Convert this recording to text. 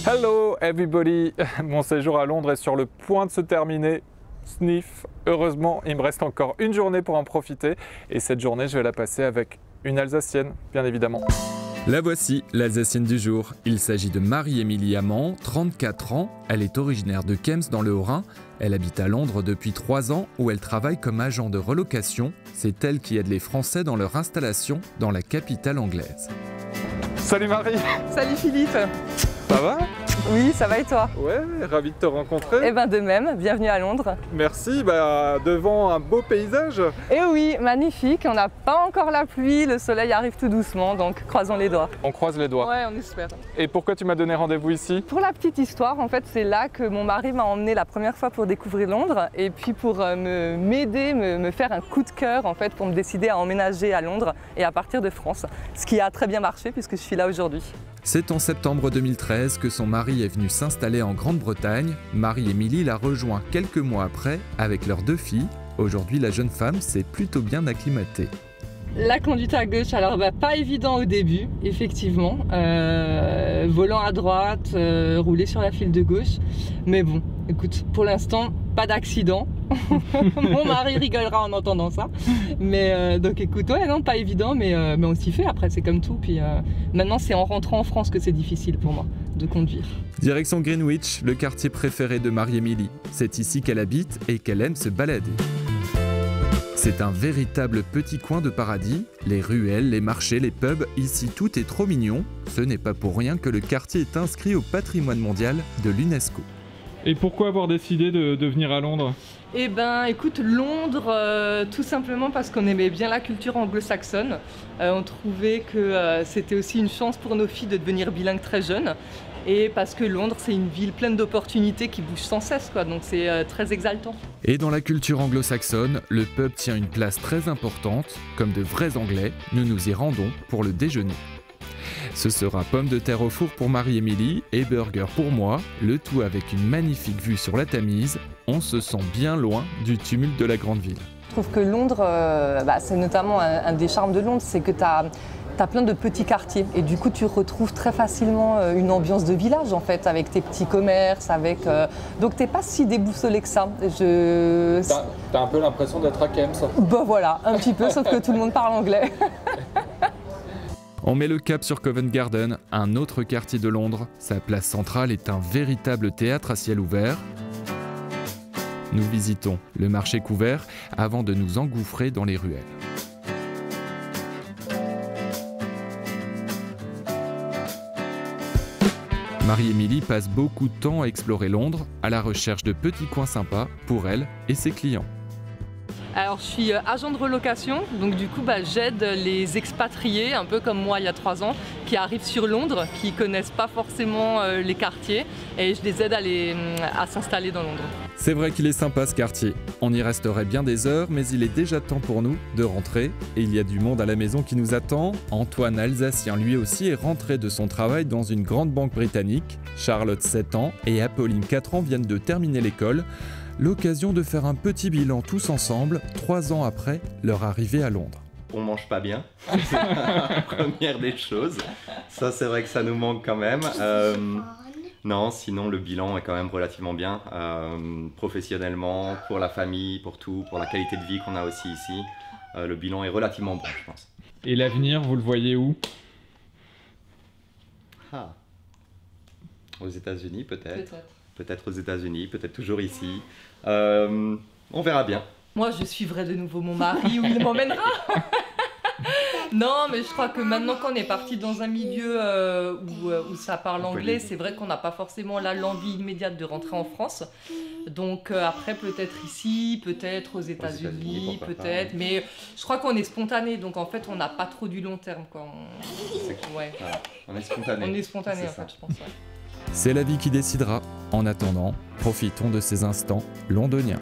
Hello everybody! Mon séjour à Londres est sur le point de se terminer. Sniff! Heureusement, il me reste encore une journée pour en profiter. Et cette journée, je vais la passer avec une Alsacienne, bien évidemment. La voici, l'Alsacienne du jour. Il s'agit de Marie-Émilie Amand, 34 ans. Elle est originaire de Kems dans le Haut-Rhin. Elle habite à Londres depuis 3 ans où elle travaille comme agent de relocation. C'est elle qui aide les Français dans leur installation dans la capitale anglaise. Salut Marie! Salut Philippe! Ça va? Oui, ça va et toi? Ouais, ravi de te rencontrer. Eh ben de même, bienvenue à Londres. Merci, devant un beau paysage. Et oui, magnifique, on n'a pas encore la pluie, le soleil arrive tout doucement, donc croisons les doigts. On croise les doigts. Ouais, on espère. Et pourquoi tu m'as donné rendez-vous ici? Pour la petite histoire, en fait, c'est là que mon mari m'a emmené la première fois pour découvrir Londres et puis pour m'aider, me faire un coup de cœur en fait pour me décider à emménager à Londres et à partir de France. Ce qui a très bien marché puisque je suis là aujourd'hui. C'est en septembre 2013 que son mari est venu s'installer en Grande-Bretagne. Marie-Émilie l'a rejoint quelques mois après avec leurs 2 filles. Aujourd'hui, la jeune femme s'est plutôt bien acclimatée. La conduite à gauche, alors pas évident au début, effectivement. Volant à droite, rouler sur la file de gauche. Mais bon, écoute, pour l'instant, pas d'accident. Mon mari rigolera en entendant ça. Mais donc écoute, ouais, non, pas évident, mais on s'y fait après, c'est comme tout. Puis maintenant, c'est en rentrant en France que c'est difficile pour moi de conduire. Direction Greenwich, le quartier préféré de Marie-Émilie. C'est ici qu'elle habite et qu'elle aime se balader. C'est un véritable petit coin de paradis. Les ruelles, les marchés, les pubs, ici tout est trop mignon. Ce n'est pas pour rien que le quartier est inscrit au patrimoine mondial de l'UNESCO. Et pourquoi avoir décidé de venir à Londres? Eh ben écoute, Londres, tout simplement parce qu'on aimait bien la culture anglo-saxonne. On trouvait que c'était aussi une chance pour nos filles de devenir bilingues très jeunes. Et parce que Londres, c'est une ville pleine d'opportunités qui bouge sans cesse, quoi. Donc c'est très exaltant. Et dans la culture anglo-saxonne, le pub tient une place très importante. Comme de vrais Anglais, nous nous y rendons pour le déjeuner. Ce sera pommes de terre au four pour Marie-Émilie et burger pour moi, le tout avec une magnifique vue sur la Tamise. On se sent bien loin du tumulte de la grande ville. Je trouve que Londres, c'est notamment un des charmes de Londres, c'est que tu as plein de petits quartiers et du coup tu retrouves très facilement une ambiance de village en fait, avec tes petits commerces, donc t'es pas si déboussolé que ça. T'as un peu l'impression d'être à Kems. Bah voilà, un petit peu, sauf que tout le monde parle anglais. On met le cap sur Covent Garden, un autre quartier de Londres. Sa place centrale est un véritable théâtre à ciel ouvert. Nous visitons le marché couvert avant de nous engouffrer dans les ruelles. Marie-Émilie passe beaucoup de temps à explorer Londres, à la recherche de petits coins sympas pour elle et ses clients. Alors je suis agent de relocation, donc du coup j'aide les expatriés, un peu comme moi il y a 3 ans, qui arrivent sur Londres, qui ne connaissent pas forcément les quartiers, et je les aide à s'installer dans Londres. C'est vrai qu'il est sympa ce quartier. On y resterait bien des heures, mais il est déjà temps pour nous de rentrer. Et il y a du monde à la maison qui nous attend. Antoine, Alsacien, lui aussi, est rentré de son travail dans une grande banque britannique. Charlotte, 7 ans, et Apolline, 4 ans, viennent de terminer l'école. L'occasion de faire un petit bilan tous ensemble, 3 ans après leur arrivée à Londres. On mange pas bien, c'est la première des choses. Ça, c'est vrai que ça nous manque quand même. Non, sinon le bilan est quand même relativement bien. Professionnellement, pour la famille, pour tout, pour la qualité de vie qu'on a aussi ici. Le bilan est relativement bon, je pense. Et l'avenir, vous le voyez où? Aux États-Unis peut-être. Peut-être aux États-Unis, peut-être toujours ici. On verra bien. Moi, je suivrai de nouveau mon mari où il m'emmènera. Non, mais je crois que maintenant qu'on est parti dans un milieu où ça parle anglais, c'est vrai qu'on n'a pas forcément là l'envie immédiate de rentrer en France. Donc après, peut-être ici, peut-être aux États-Unis, peut-être. Mais je crois qu'on est spontané, donc en fait, on n'a pas trop du long terme, quoi. On est spontané. On est spontané, en fait, je pense. Ouais. C'est la vie qui décidera. En attendant, profitons de ces instants londoniens.